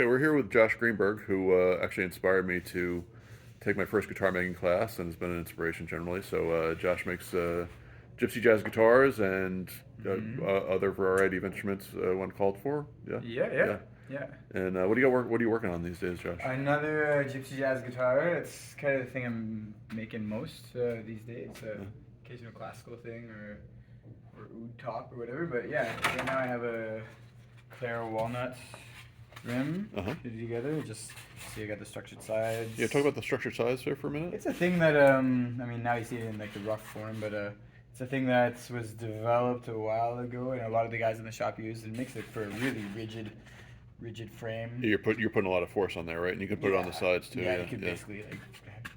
Okay, we're here with Josh Greenberg, who actually inspired me to take my first guitar making class and has been an inspiration generally. So, Josh makes Gypsy Jazz guitars and Hmm. other variety of instruments when called for. Yeah, Yeah, yeah. yeah, yeah. And what do you got what are you working on these days, Josh? Another Gypsy Jazz guitar. It's kind of the thing I'm making most these days. Yeah. Occasional classical thing or oud top or whatever. But yeah, right now I have a Clare walnut rim Uh huh. put together. Just see, I got the structured sides. Yeah, talk about the structured size there for a minute. It's a thing that I mean now you see it in like the rough form, but it's a thing that was developed a while ago, and a lot of the guys in the shop use. It makes it for a really rigid frame. You're putting a lot of force on there, right? And you can put it on the sides too. Yeah, Yeah, you could yeah, basically like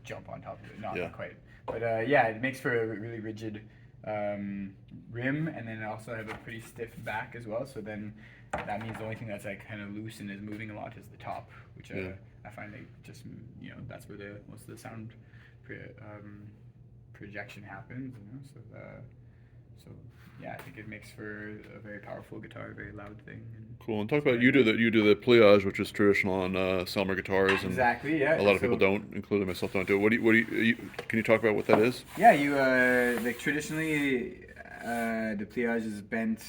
jump on top of it. No, yeah. not quite. But yeah, it makes for a really rigid rim, and then also have a pretty stiff back as well. So then that means the only thing that's like kind of loose and is moving a lot is the top, which Yeah. I find like just that's where the most of the sound projection happens. So yeah, I think it makes for a very powerful guitar, a very loud thing. And Cool. And talk so about you do the pliage, which is traditional on Selmer guitars, and exactly, yeah. a lot of people So don't, including myself, don't do it. Can you talk about what that is? yeah, you like traditionally the pliage is bent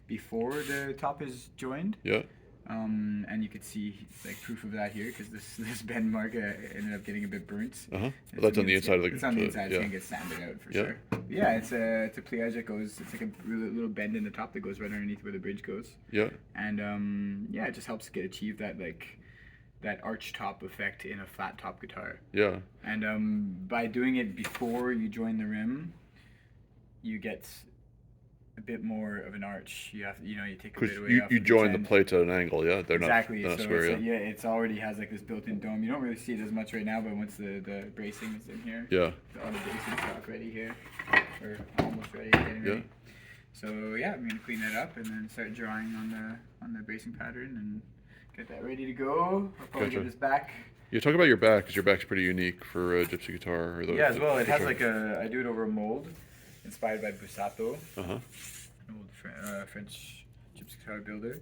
before the top is joined. Yeah. And you could see like proof of that here because this bend mark ended up getting a bit burnt. Uh huh. It's That's I on mean, the it's, inside of the. it's on the inside. It's Yeah. gonna get sanded out for Yeah. sure. Yeah, it's a pliage that goes. It's like a little bend in the top that goes right underneath where the bridge goes. Yeah. And yeah, it just helps achieve that like that arch top effect in a flat top guitar. Yeah. And by doing it before you join the rim, you get a bit more of an arch. You take a Because bit away you off you of each join the end. plates at an angle. Yeah. Exactly. They're not So square. it's Yeah. it's already has like this built-in dome. You don't really see it as much right now, but once the bracing is in here, Yeah. all the bracing stock ready here, or almost ready, getting ready. So yeah, I'm gonna clean that up and then start drawing on the bracing pattern and get that ready to go. I'll probably Gotcha. get this back. Yeah. Talk about your back, because your back's pretty unique for a gypsy guitar. Or Yeah, as well. It has sure. like I do it over a mold, inspired by Bussato, Uh huh. an old French gypsy guitar builder.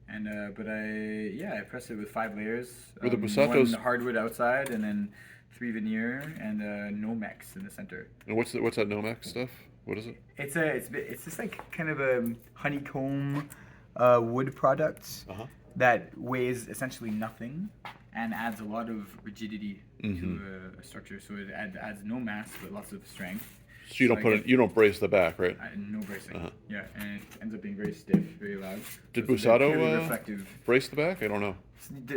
And but I press it with 5 layers. Were the Bussatos- one hardwood outside, and then 3 veneer, and Nomex in the center. And what's that Nomex stuff? What is it? It's just like kind of a honeycomb wood product Uh huh. that weighs essentially nothing and adds a lot of rigidity to a structure. So it adds no mass but lots of strength. So you don't I you don't brace the back, right? no bracing. Uh-huh. Yeah, and it ends up being very stiff, very loud. Did So it's a bit Bussato, purely reflective. Brace the back? I don't know.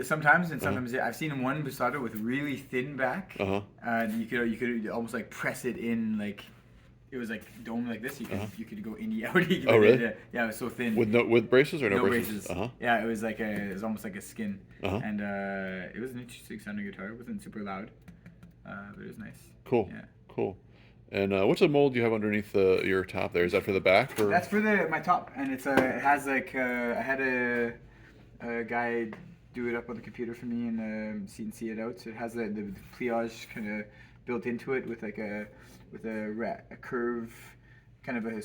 Sometimes, and sometimes I've seen one Bussato with really thin back. Uh huh. And you could almost like press it in like it was like dome like this. You could go innie outie. Oh, really? Yeah, it was so thin. With braces or no, No braces? braces. Uh huh. Yeah, it was almost like a skin. Uh-huh. And it was an interesting sounding guitar. It wasn't super loud, but it was nice. Cool. Yeah. Cool. And what's the mold you have underneath your top there? Is that for the back? Or? That's for my top, and it has like I had a guy do it up on the computer for me and CNC it out. So it has the pliage kind of built into it with like a curve, kind of a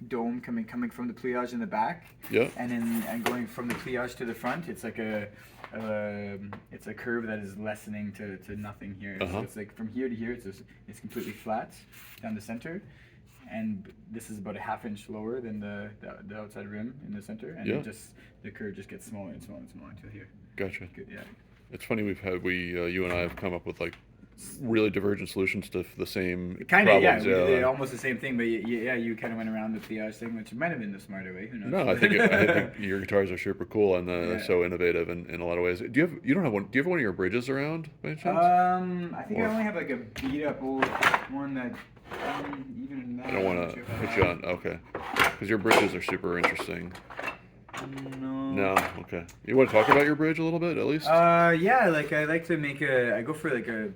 dome coming from the pliage in the back. Yeah. And going from the pliage to the front, it's like it's a curve that is lessening to nothing here. Uh-huh. So it's like from here to here, it's completely flat down the center, and this is about a ½ inch lower than the outside rim in the center, and Yeah. the curve just gets smaller and smaller and smaller until here. Gotcha. Good, yeah. It's funny you and I have come up with like really divergent solutions to the same Kind of, yeah. problems. We did almost the same thing, but you kind of went around the pliage thing, which might have been the smarter way. Who knows? No, I think your guitars are super cool and Yeah. so innovative in a lot of ways. You don't have one? Do you have one of your bridges around by any chance? I think I Or- only have like a beat up old one that even that. I don't want I'm not to sure if I put have. you on. Okay, because your bridges are super interesting. No. No, okay. You want to talk about your bridge a little bit, at least? Yeah, like I like to make I go for like a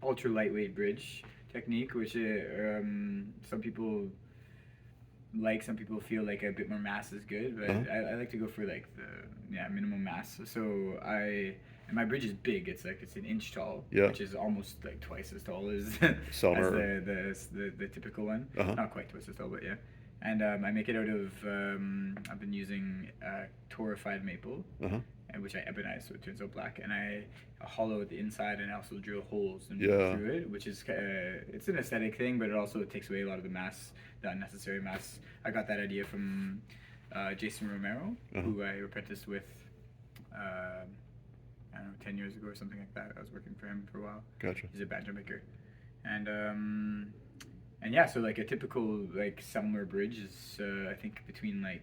ultra lightweight bridge technique, which some people like, some people feel like a bit more mass is good, but Uh-huh. I like to go for like the minimum mass. So and my bridge is big. It's an inch tall, Yeah. which is almost like twice as tall as Selmer. as the typical one. Uh-huh. Not quite twice as tall, but yeah. and I make it out of I've been using torrefied maple, Uh-huh. which I ebonize so it turns out black, and I hollow the inside and I also drill holes and Yeah. through it, which is it's an aesthetic thing, but it also takes away a lot of the mass, the unnecessary mass. I got that idea from Jason Romero, who I apprenticed with. I don't know, 10 years ago or something like that. I was working for him for a while. Gotcha. He's a banjo maker, and yeah, so like a typical like Selmer bridge is I think between like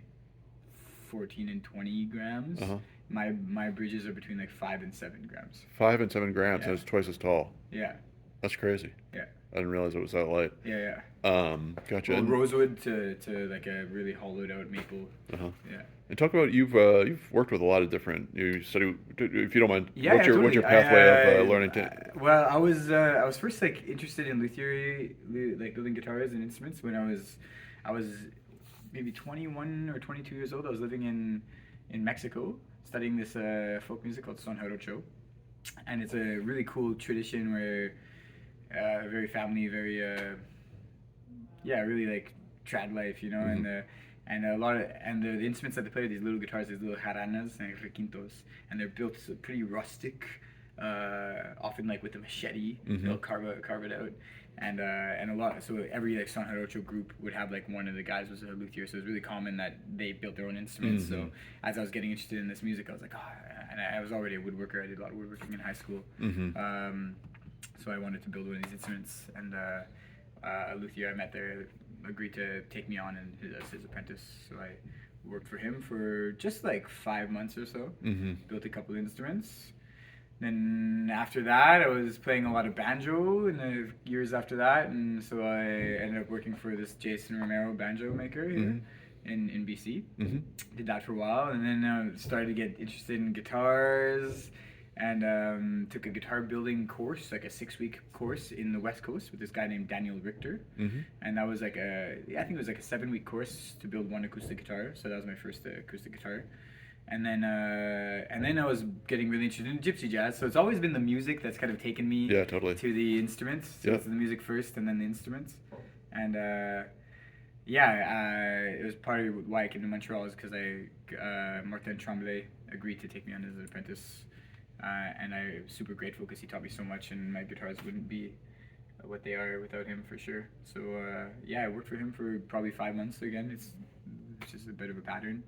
14 and 20 grams. Uh-huh. My bridges are between like 5 and 7 grams. 5 and 7 grams, Yeah. and it's twice as tall. Yeah, That's crazy. yeah, I didn't realize it was that light. yeah. Gotcha. Well, And, rosewood to like a really hollowed out maple. uh-huh. Yeah. And talk about you've worked with a lot of different. You study, if you don't mind. Yeah, what's your totally. pathway of learning to? Well, I was first like interested in luthierie, like building guitars and instruments when I was maybe 21 or 22 years old. I was living in Mexico studying this folk music called son jarocho, and it's a really cool tradition where very family, very yeah, really like trad life, you know, and a lot of the instruments that they play are these little guitars, these little jaranas and requintos, and they're built pretty rustic, often like with a machete. They'll carve it out, and a lot. So every like son jarocho group would have like one of the guys was a luthier, so it was really common that they built their own instruments. So as I was getting interested in this music, I was like, and I was already a woodworker. I did a lot of woodworking in high school. So I wanted to build one of these instruments, and a luthier I met there agreed to take me on as his apprentice. So I worked for him for just like 5 months or so. Built a couple instruments. Then after that, I was playing a lot of banjo in the years after that, and so I ended up working for this Jason Romero banjo maker here in BC. Did that for a while, and then started to get interested in guitars, and took a guitar building course, like a 6-week course in the West Coast with this guy named Daniel Richter. And that was like I think it was like a 7-week course to build one acoustic guitar. So that was my first acoustic guitar. And then I was getting really interested in gypsy jazz. So it's always been the music that's kind of taken me Totally. to the instruments. So it's the music first and then the instruments. And it was part of why I came to Montreal is because Martin Tremblay agreed to take me on as an apprentice. And I'm super grateful because he taught me so much, and my guitars wouldn't be what they are without him for sure. So I worked for him for probably 5 months again. It's just a bit of a pattern.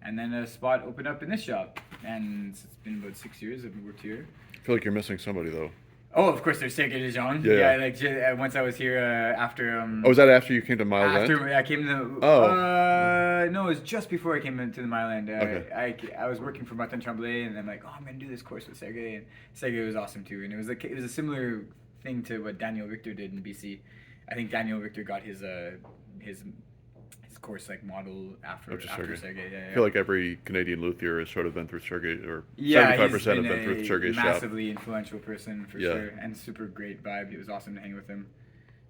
And then a spot opened up in this shop, and it's been about 6 years I've worked here. I feel like you're missing somebody though. Oh, of course, there's Sergei Dejonge. Yeah. Like once I was here after. Oh, was that after you came to Miles End? After I came to. No, it was just before I came into the Mile End. I was working for Martin Tremblay, and I'm like, I'm gonna do this course with Sergei, and Sergei was awesome too. And it was a similar thing to what Daniel Richter did in BC. I think Daniel Richter got his course like model after Sergei. Yeah. I feel like every Canadian luthier has sort of been through Sergei, or 75% he's have been through Sergei's shop. Massively influential person for sure, and super great vibe. It was awesome to hang with him.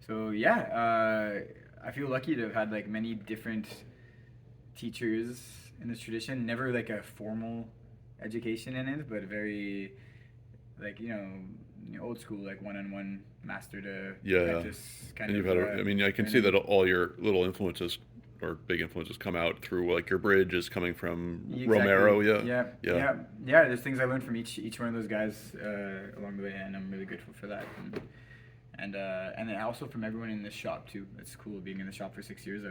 So I feel lucky to have had like many different teachers in this tradition. Never like a formal education in it, but very like old school, like one-on-one master to apprentice kind and of. You've had I can see that all your little influences or big influences come out through like your bridge is coming from Romero. Yeah. There's things I learned from each one of those guys along the way, and I'm really grateful for that. And then also from everyone in this shop too. It's cool being in the shop for 6 years.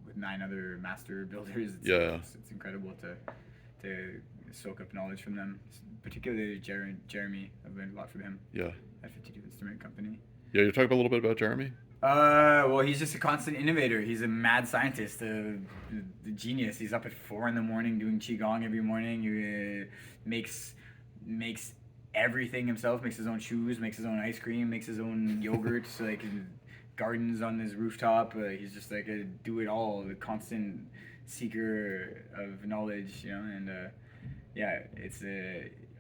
With 9 other master builders. It's incredible to soak up knowledge from them. Particularly Jeremy. I've learned a lot from him. Yeah. At 52 Instrument Company. Yeah, you talk a little bit about Jeremy. Well, he's just a constant innovator. He's a mad scientist, the genius. He's up at 4 a.m. doing qigong every morning. He makes everything himself. Makes his own shoes. Makes his own ice cream. Makes his own yogurt. Like gardens on his rooftop. He's just like a do-it-all. The constant seeker of knowledge, And it's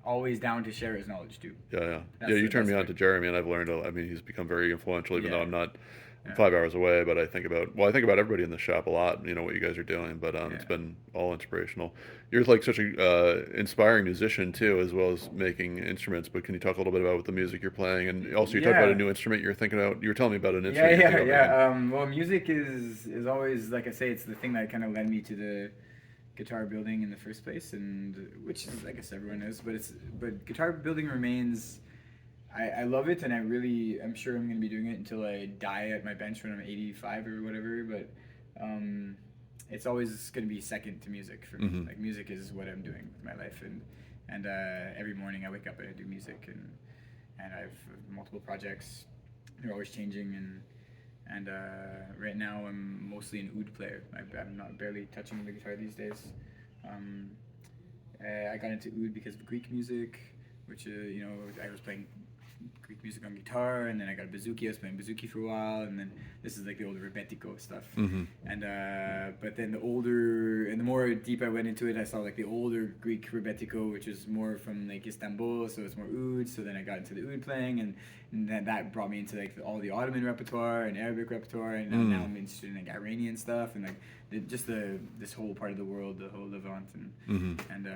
always down to share his knowledge too. You turned me on to Jeremy, and I've learned. He's become very influential, even though I'm not 5 hours away, but I think about everybody in the shop a lot, what you guys are doing, but Yeah. it's been all inspirational. You're like such a inspiring musician too, as well as making instruments, but can you talk a little bit about the music you're playing? And also you talked about a Yeah. new instrument you're thinking about. You were telling me about an Yeah, instrument you're yeah, thinking about making. yeah. Well, music is always, like I say, it's the thing that kind of led me to the guitar building in the first place, and which is, I guess everyone knows, but guitar building remains. I love it, and I'm sure I'm gonna be doing it until I die at my bench when I'm 85 or whatever. But it's always gonna be second to music for me. Mm-hmm. Like, music is what I'm doing with my life, and every morning I wake up and I do music, and I have multiple projects. They're always changing, and right now I'm mostly an oud player. I'm not barely touching the guitar these days. I got into oud because of Greek music, which I was playing Greek music on guitar, and then I got a bouzouki. I was playing bouzouki for a while, and then this is like the old rebetiko stuff. Mm-hmm. And but then the more deep I went into it, I saw like the older Greek rebetiko, which is more from like Istanbul, so it's more oud. So then I got into the oud playing, and then that brought me into like all the Ottoman repertoire and Arabic repertoire, and now I'm interested in like Iranian stuff and like this whole part of the world, the whole Levant, and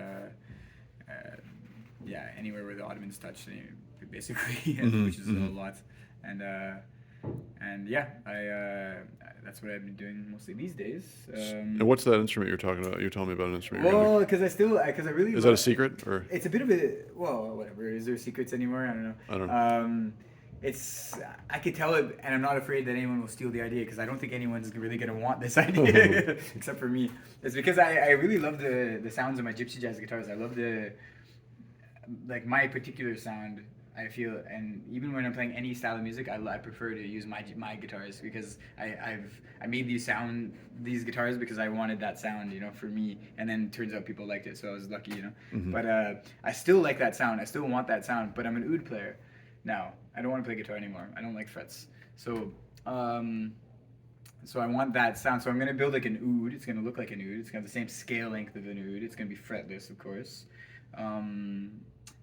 yeah, anywhere where the Ottomans touched, basically, which is a lot, and yeah, that's what I've been doing mostly these days. And what's that instrument you're talking about? You're telling me about an instrument. Well, because I really is that a secret or? It's a bit of a whatever. Is there secrets anymore? I don't know. I don't know. I could tell it, and I'm not afraid that anyone will steal the idea, because I don't think anyone's really gonna want this idea except for me. It's because I really love the sounds of my Gypsy Jazz guitars. I love like my particular sound. I feel, and even when I'm playing any style of music, I prefer to use my guitars, because I made these guitars because I wanted that sound, for me, and then it turns out people liked it, so I was lucky, Mm-hmm. But I still like that sound. I still want that sound, but I'm an oud player now. I don't want to play guitar anymore. I don't like frets, so I want that sound. So I'm gonna build like an oud. It's gonna look like an oud. It's gonna have the same scale length of an oud. It's gonna be fretless, of course.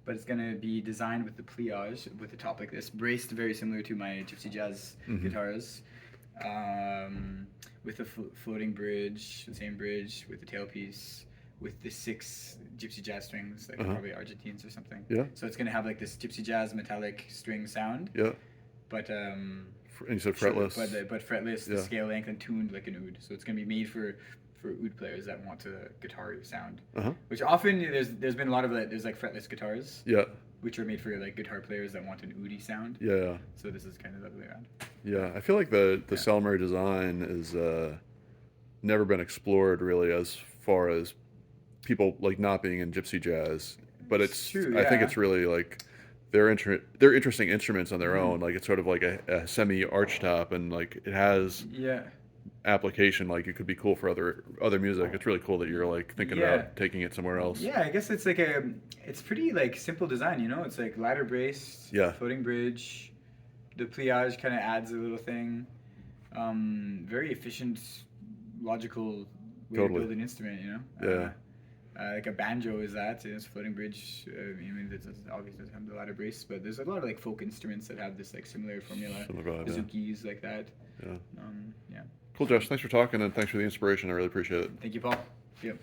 But it's going to be designed with the pliage, with a top like this, braced very similar to my Gypsy Jazz guitars, with a floating bridge, the same bridge, with the tailpiece, with the 6 Gypsy Jazz strings, like probably Argentines or something. Yeah. So it's going to have like this Gypsy Jazz metallic string sound. Yeah. But and you said fretless. But fretless, the scale length, and tuned like an oud. So it's going to be made for oud players that want a guitar sound, which often there's been a lot of there's like fretless guitars, which are made for like guitar players that want an oudy sound. Yeah. So this is kind of the other way around. Yeah, I feel like the Selmer design is never been explored really, as far as people like not being in Gypsy Jazz, but it's true. I think it's really like they're interesting instruments on their own. Like it's sort of like a semi arch top, and like it has application. Like it could be cool for other music. It's really cool that you're like thinking about taking it somewhere else. Yeah, I guess it's like it's pretty like simple design. It's like ladder braced, floating bridge. The pliage kind of adds a little thing. Very efficient, logical way to build an instrument. Like a banjo is that. It's floating bridge. It obviously doesn't have the ladder brace, but there's a lot of like folk instruments that have this like similar formula. Bouzouki's like that. Yeah. Yeah. Cool, Josh. Thanks for talking, and thanks for the inspiration. I really appreciate it. Thank you, Paul. Yep.